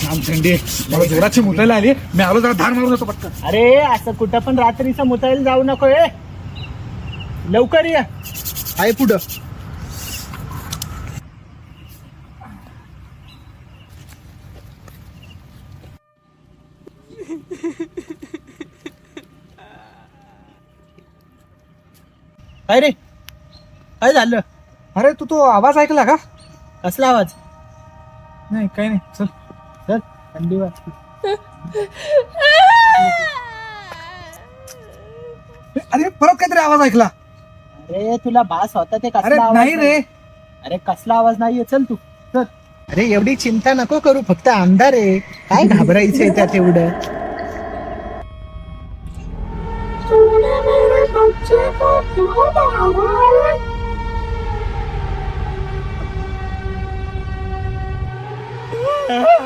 जाम थंडी आहे. मला जोराची मुतायला आली. मी आलो जरा धार मारून येतो पटकन. अरे असं कुठं पण रात्रीचं मुतायला जाऊ नको लवकर या. आहे पुढं. काय रे काय झालं? अरे तू तो आवाज ऐकला का? कसला आवाज? नाही काही नाही. चल चल थंडी वाजते. अरे परत काहीतरी आवाज ऐकला. अरे तुला भास होता ते अरे कसला आवाज? नाही रे. अरे कसला आवाज नाहीये. चल तू चल. अरे एवढी चिंता नको करू. फक्त अंधार आहे. काय घाबरायचंय त्यात एवढं? बच्चे को क्यों मारा